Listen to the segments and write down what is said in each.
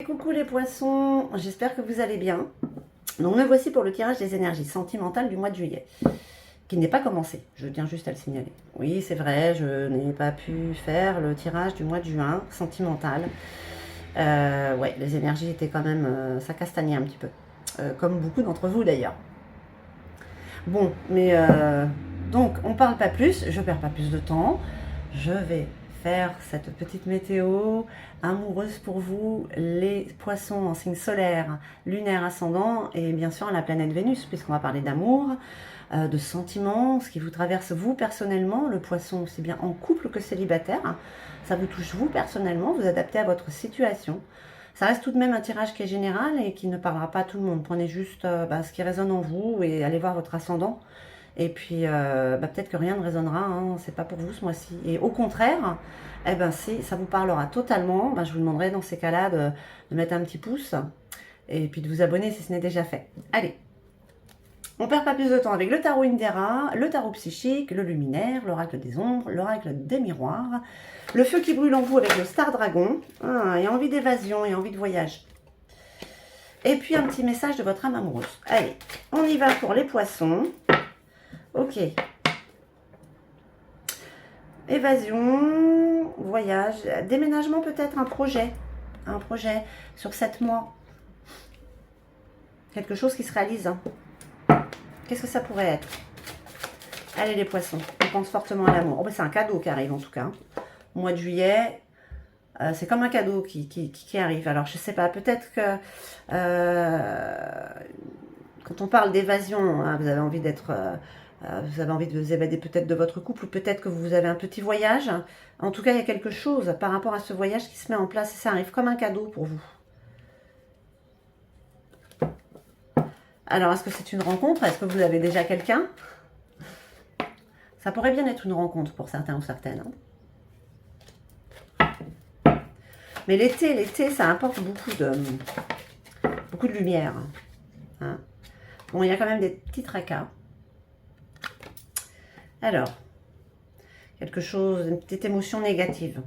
Coucou les poissons, j'espère que vous allez bien. Donc me voici pour le tirage des énergies sentimentales du mois de juillet, qui n'est pas commencé, je tiens juste à le signaler. Oui, c'est vrai, je n'ai pas pu faire le tirage du mois de juin, sentimental. Ouais, les énergies étaient quand même, ça castagnait un petit peu, comme beaucoup d'entre vous d'ailleurs. Bon, mais donc on parle pas plus, je perds pas plus de temps, je vais faire cette petite météo amoureuse pour vous, les poissons en signe solaire, lunaire ascendant et bien sûr la planète Vénus, puisqu'on va parler d'amour, de sentiments, ce qui vous traverse vous personnellement, le poisson aussi bien en couple que célibataire, ça vous touche vous personnellement, vous adaptez à votre situation. Ça reste tout de même un tirage qui est général et qui ne parlera pas à tout le monde. Prenez juste ce qui résonne en vous et allez voir votre ascendant. Et puis, peut-être que rien ne résonnera, hein, c'est pas pour vous ce mois-ci. Et au contraire, eh ben, si ça vous parlera totalement, je vous demanderai dans ces cas-là de mettre un petit pouce et puis de vous abonner si ce n'est déjà fait. Allez, on perd pas plus de temps avec le tarot Indera, le tarot psychique, le luminaire, l'oracle des ombres, l'oracle des miroirs, le feu qui brûle en vous avec le star dragon, et envie d'évasion et envie de voyage. Et puis un petit message de votre âme amoureuse. Allez, on y va pour les poissons. Ok. Évasion, voyage, déménagement peut-être, un projet sur 7 mois. Quelque chose qui se réalise. Qu'est-ce que ça pourrait être? Allez les poissons, on pense fortement à l'amour. Oh, c'est un cadeau qui arrive en tout cas. Au mois de juillet, c'est comme un cadeau qui arrive. Alors je sais pas, peut-être que quand on parle d'évasion, hein, vous avez envie d'être... vous avez envie de vous évader peut-être de votre couple, ou peut-être que vous avez un petit voyage. En tout cas, il y a quelque chose par rapport à ce voyage qui se met en place et ça arrive comme un cadeau pour vous. Alors, est-ce que c'est une rencontre? Est-ce que vous avez déjà quelqu'un? Ça pourrait bien être une rencontre pour certains ou certaines. Hein. Mais l'été, ça apporte beaucoup de lumière. Hein. Bon, il y a quand même des petits tracas. Alors, quelque chose, une petite émotion négative.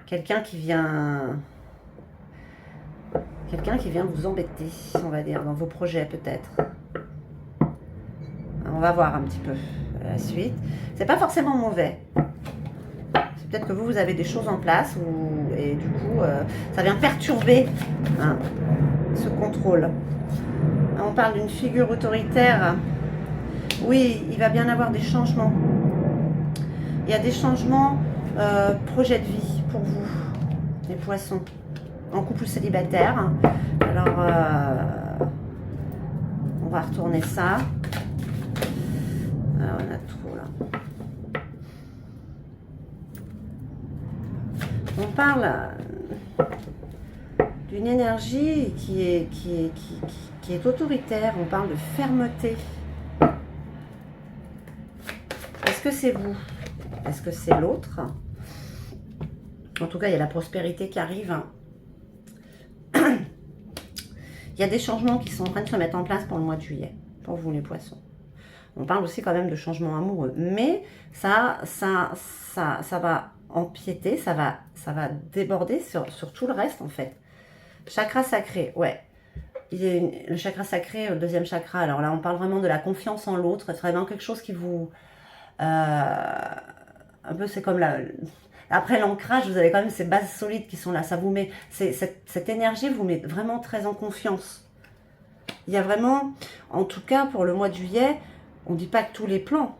Quelqu'un qui vient vous embêter, on va dire, dans vos projets peut-être. On va voir un petit peu la suite. C'est pas forcément mauvais. C'est peut-être que vous avez des choses en place et du coup, ça vient perturber ce contrôle. On parle d'une figure autoritaire. Oui, il va bien avoir des changements. Il y a des changements, projet de vie pour vous, les poissons, en couple célibataire. Alors, on va retourner ça. Alors, on a tout là. On parle d'une énergie qui est autoritaire. On parle de fermeté. Est-ce que c'est vous? Est-ce que c'est l'autre? En tout cas, il y a la prospérité qui arrive. Il y a des changements qui sont en train de se mettre en place pour le mois de juillet, pour vous les poissons. On parle aussi quand même de changements amoureux. Mais ça va empiéter, ça va déborder sur tout le reste en fait. Chakra sacré, ouais. Le chakra sacré, le deuxième chakra. Alors là, on parle vraiment de la confiance en l'autre. C'est vraiment quelque chose qui vous... un peu, c'est comme après l'ancrage, vous avez quand même ces bases solides qui sont là. Ça vous met... Cette énergie vous met vraiment très en confiance. Il y a vraiment... En tout cas, pour le mois de juillet, on ne dit pas que tous les plans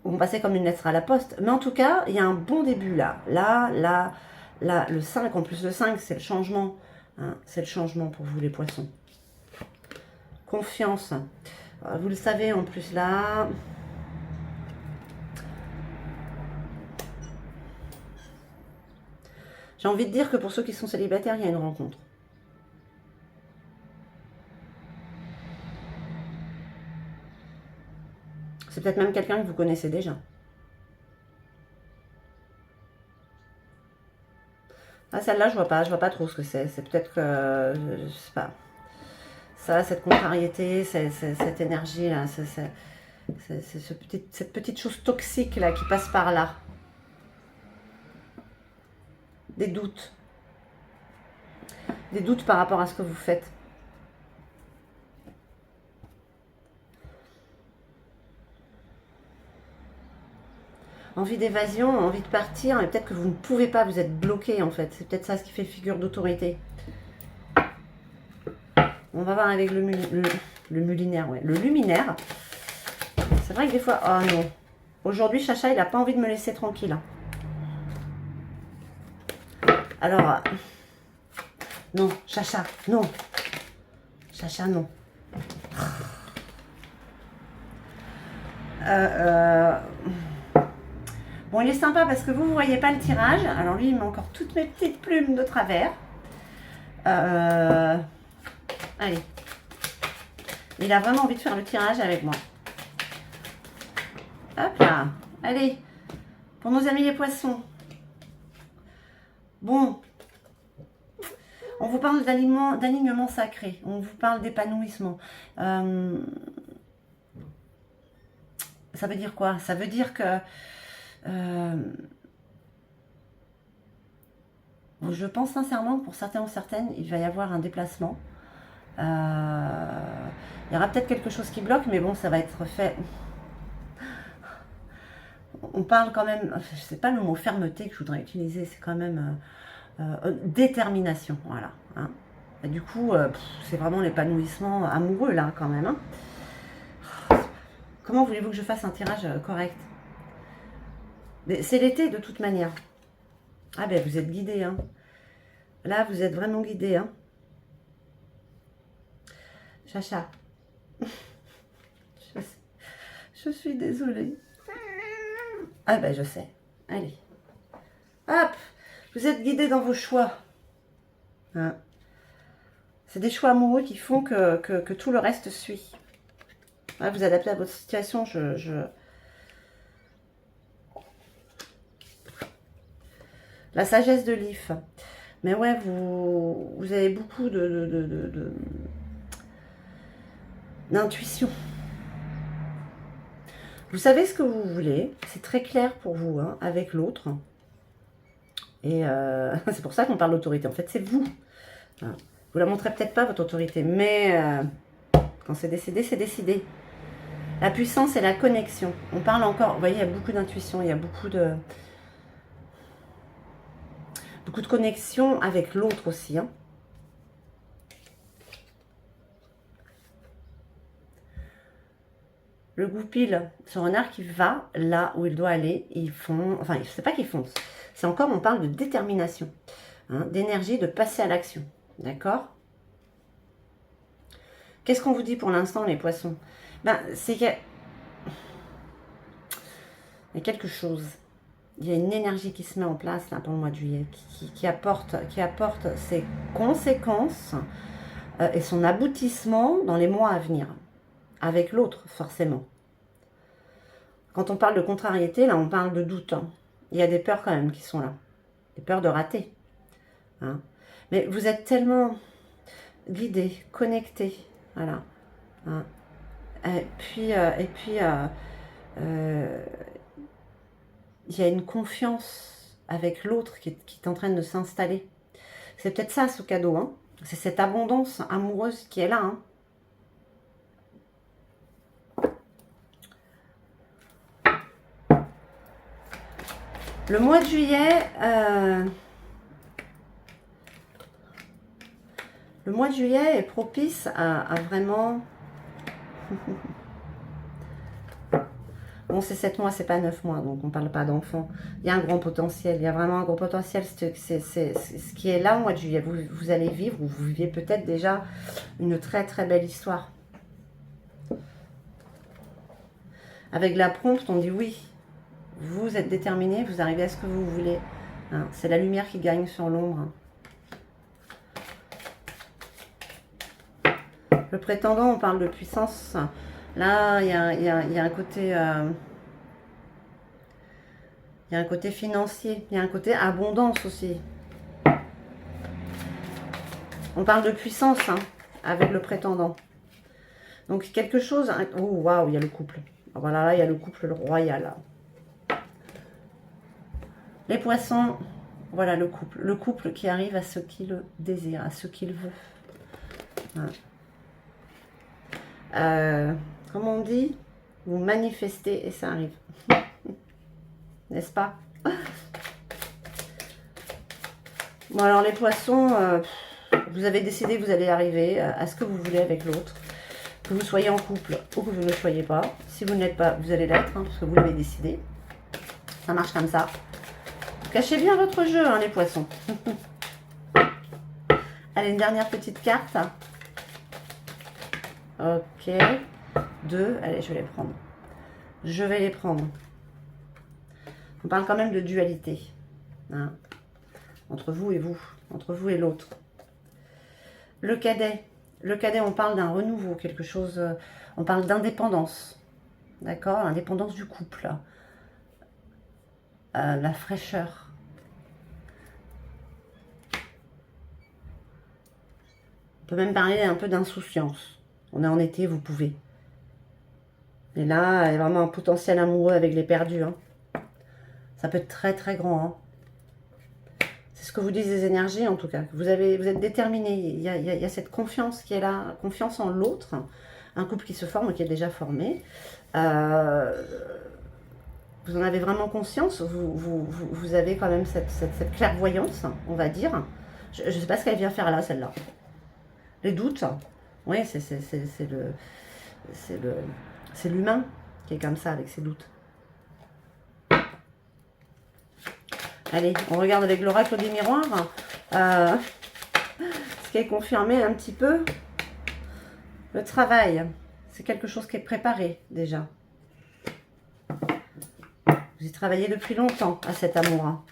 vont passer comme une lettre à la poste. Mais en tout cas, il y a un bon début là. Là, le 5, en plus le 5, c'est le changement. Hein, c'est le changement pour vous les poissons. Confiance. Vous le savez en plus là. J'ai envie de dire que pour ceux qui sont célibataires, il y a une rencontre. C'est peut-être même quelqu'un que vous connaissez déjà. Ah, celle-là, je vois pas trop ce que c'est. C'est peut-être que, je sais pas. Ça, cette contrariété, cette énergie-là, c'est cette petite chose toxique là qui passe par là. des doutes. Des doutes par rapport à ce que vous faites. Envie d'évasion, envie de partir, et peut-être que vous ne pouvez pas, vous êtes bloqué en fait. C'est peut-être ça ce qui fait figure d'autorité. On va voir avec le mulinaire, ouais. Le luminaire. C'est vrai que des fois... Oh non. Aujourd'hui, Chacha, il n'a pas envie de me laisser tranquille. Alors... Non, Chacha, non. Chacha, non. Bon, il est sympa parce que vous ne voyez pas le tirage. Alors lui, il met encore toutes mes petites plumes de travers. Allez. Il a vraiment envie de faire le tirage avec moi. Hop là. Allez. Pour nos amis les poissons. Bon. On vous parle d'alignement sacré. On vous parle d'épanouissement. Ça veut dire quoi? Ça veut dire que je pense sincèrement que pour certains ou certaines, il va y avoir un déplacement. Il y aura peut-être quelque chose qui bloque, mais bon, ça va être fait. On parle quand même, je ne sais pas le mot fermeté que je voudrais utiliser, c'est quand même détermination, voilà. Hein. Et du coup, c'est vraiment l'épanouissement amoureux là quand même. Hein. Comment voulez-vous que je fasse un tirage correct? C'est l'été de toute manière. Ah ben vous êtes guidé, hein. Là, vous êtes vraiment guidé, hein. Chacha. Je suis désolée. Ah ben je sais. Allez. Hop. Vous êtes guidé dans vos choix. Hein. C'est des choix amoureux qui font que tout le reste suit. Ouais, vous adaptez à votre situation. La sagesse de l'IF. Mais ouais, vous avez beaucoup d'intuition. Vous savez ce que vous voulez. C'est très clair pour vous, hein, avec l'autre. Et c'est pour ça qu'on parle d'autorité. En fait, c'est vous. Hein. Vous la montrez peut-être pas, votre autorité. Mais quand c'est décidé, c'est décidé. La puissance et la connexion. On parle encore... Vous voyez, il y a beaucoup d'intuition. Il y a beaucoup de connexion avec l'autre aussi. Hein. Le goupil, ce renard qui va là où il doit aller, ils font... Enfin, je sais pas qu'ils font. C'est encore, on parle de détermination, hein, d'énergie, de passer à l'action. D'accord? Qu'est-ce qu'on vous dit pour l'instant, les poissons? Ben, c'est qu'il y a quelque chose. Il y a une énergie qui se met en place là pour le mois de juillet, qui apporte ses conséquences et son aboutissement dans les mois à venir. Avec l'autre, forcément. Quand on parle de contrariété, là, on parle de doute. Hein. Il y a des peurs quand même qui sont là. Des peurs de rater. Hein. Mais vous êtes tellement guidé, connecté. Voilà. Hein. Et puis il y a une confiance avec l'autre qui est en train de s'installer. C'est peut-être ça, ce cadeau. Hein. C'est cette abondance amoureuse qui est là. Hein. Le mois de juillet, est propice à vraiment... Bon, c'est 7 mois, c'est pas 9 mois, donc on ne parle pas d'enfants. Il y a un grand potentiel, il y a vraiment un gros potentiel. C'est ce qui est là au mois de juillet. Vous allez vivre, ou vous vivez peut-être déjà une très très belle histoire. Avec la prompte, on dit oui. Vous êtes déterminé, vous arrivez à ce que vous voulez. Hein, c'est la lumière qui gagne sur l'ombre. Hein. Le prétendant, on parle de puissance. Là, il y a un côté... il y a un côté financier, il y a un côté abondance aussi. On parle de puissance hein, avec le prétendant. Donc quelque chose... Oh, waouh, il y a le couple. Voilà, là, il y a le couple royal. Les poissons, Voilà le couple qui arrive à ce qu'il désire, à ce qu'il veut. Voilà. Comme on dit, vous manifestez et ça arrive. N'est-ce pas? Bon alors les poissons, vous avez décidé que vous allez arriver à ce que vous voulez avec l'autre. Que vous soyez en couple ou que vous ne le soyez pas. Si vous ne l'êtes pas, vous allez l'être, hein, parce que vous l'avez décidé. Ça marche comme ça. Cachez bien votre jeu, hein, les poissons. Allez, une dernière petite carte. Ok. 2. Allez, je vais les prendre. Je vais les prendre. On parle quand même de dualité. Hein, entre vous et vous. Entre vous et l'autre. Le cadet. Le cadet, on parle d'un renouveau, quelque chose... on parle d'indépendance. D'accord? L'indépendance du couple. La fraîcheur. On peut même parler un peu d'insouciance. On est en été, vous pouvez. Et là, il y a vraiment un potentiel amoureux avec les perdus. Hein. Ça peut être très très grand. Hein. C'est ce que vous disent les énergies en tout cas. Vous êtes déterminé. Il y a cette confiance qui est là, confiance en l'autre. Un couple qui se forme, qui est déjà formé. Vous en avez vraiment conscience. Vous avez quand même cette clairvoyance, on va dire. Je ne sais pas ce qu'elle vient faire là, celle-là. Les doutes. Oui, c'est l'humain qui est comme ça avec ses doutes. Allez, on regarde avec l'oracle des miroirs. Ce qui est confirmé un petit peu. Le travail. C'est quelque chose qui est préparé déjà. Vous y travaillez depuis longtemps à cet amour. Hein.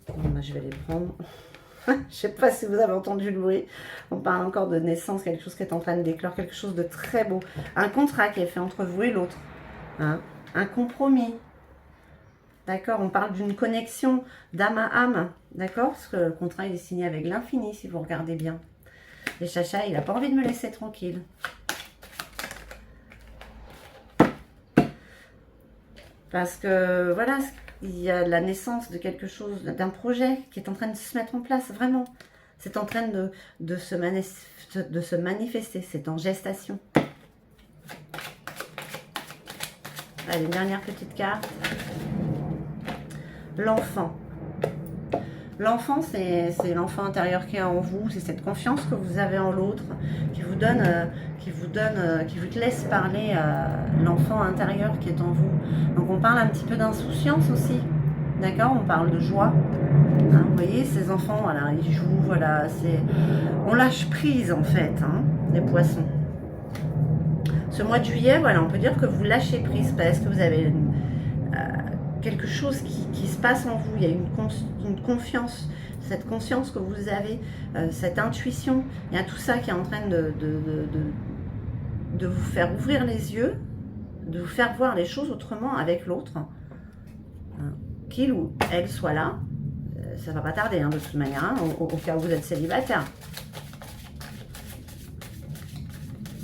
Bon, bah, je vais les prendre. Je ne sais pas si vous avez entendu le bruit. On parle encore de naissance, quelque chose qui est en train de d'éclore, quelque chose de très beau. Un contrat qui est fait entre vous et l'autre. Hein. Un compromis. D'accord, on parle d'une connexion d'âme à âme. D'accord, parce que le contrat il est signé avec l'infini, si vous regardez bien. Et Chacha, il n'a pas envie de me laisser tranquille. Parce que, voilà, il y a la naissance de quelque chose, d'un projet qui est en train de se mettre en place, vraiment. C'est en train de se manifester, c'est en gestation. Allez, une dernière petite carte. L'enfant. L'enfant, c'est l'enfant intérieur qui est en vous, c'est cette confiance que vous avez en l'autre, qui vous laisse parler l'enfant intérieur qui est en vous. Donc on parle un petit peu d'insouciance aussi, d'accord? On parle de joie. Hein, vous voyez, ces enfants, voilà, ils jouent, voilà, on lâche prise en fait, hein, les poissons. Ce mois de juillet, voilà, on peut dire que vous lâchez prise parce que vous avez quelque chose qui se passe en vous. Il y a une confiance, cette conscience que vous avez, cette intuition. Il y a tout ça qui est en train de vous faire ouvrir les yeux, de vous faire voir les choses autrement avec l'autre. Qu'il ou elle soit là. Ça ne va pas tarder, hein, de toute manière, hein, au cas où vous êtes célibataire.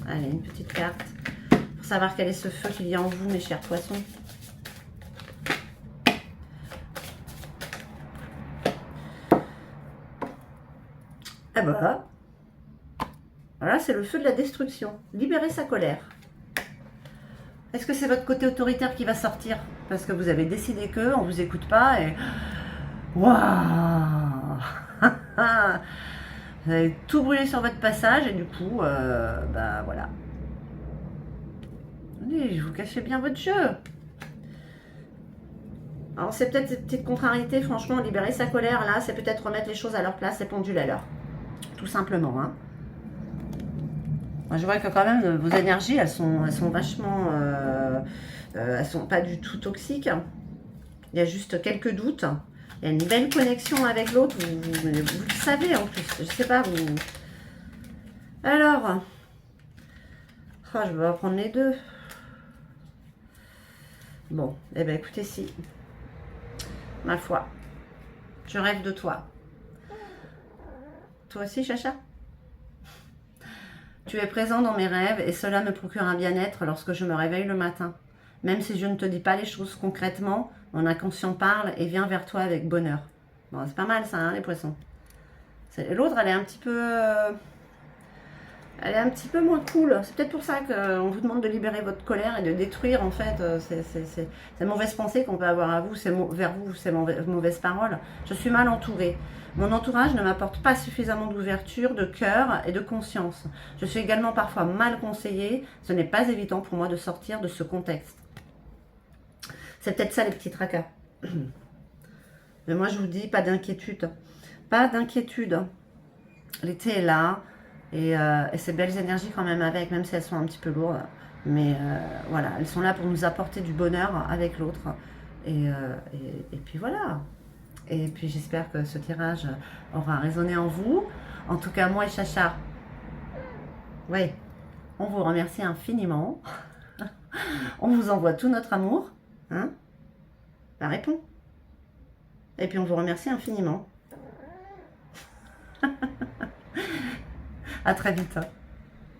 Allez, une petite carte. Pour savoir quel est ce feu qu'il y a en vous, mes chers poissons. Ah bah, voilà, c'est le feu de la destruction. Libérer sa colère. Est-ce que c'est votre côté autoritaire qui va sortir? Parce que vous avez décidé que, on vous écoute pas et... Waouh. Vous avez tout brûlé sur votre passage et du coup, bah voilà. Allez, je vous cachez bien votre jeu. Alors c'est peut-être cette petite contrariété, franchement, libérer sa colère là, c'est peut-être remettre les choses à leur place, les pendules à l'heure. Tout simplement. Hein. Moi, je vois que quand même vos énergies, elles sont vachement... elles sont pas du tout toxiques. Il y a juste quelques doutes. Il y a une belle connexion avec l'autre. Vous le savez en plus. Je sais pas, vous... Alors... Oh, je vais prendre les deux. Bon, eh bien écoutez, si. Ma foi. Je rêve de toi. Toi aussi, Chacha? Tu es présent dans mes rêves et cela me procure un bien-être lorsque je me réveille le matin. Même si je ne te dis pas les choses concrètement, Mon inconscient parle et vient vers toi avec bonheur. Bon, c'est pas mal ça, hein, les poissons. L'autre, elle est un petit peu... elle est un petit peu moins cool. C'est peut-être pour ça qu'on vous demande de libérer votre colère et de détruire, en fait, ces mauvaises pensées qu'on peut avoir à vous, vers vous, ces mauvaises paroles. Je suis mal entourée. Mon entourage ne m'apporte pas suffisamment d'ouverture, de cœur et de conscience. Je suis également parfois mal conseillée. Ce n'est pas évident pour moi de sortir de ce contexte. C'est peut-être ça les petits tracas. Mais moi, je vous dis, pas d'inquiétude. Pas d'inquiétude. L'été est là. Et ces belles énergies quand même avec, même si elles sont un petit peu lourdes. Mais voilà, elles sont là pour nous apporter du bonheur avec l'autre. Et puis voilà. Et puis j'espère que ce tirage aura résonné en vous. En tout cas, moi et Chacha, oui, on vous remercie infiniment. On vous envoie tout notre amour. Hein? Bah, réponds. Et puis on vous remercie infiniment. À très vite.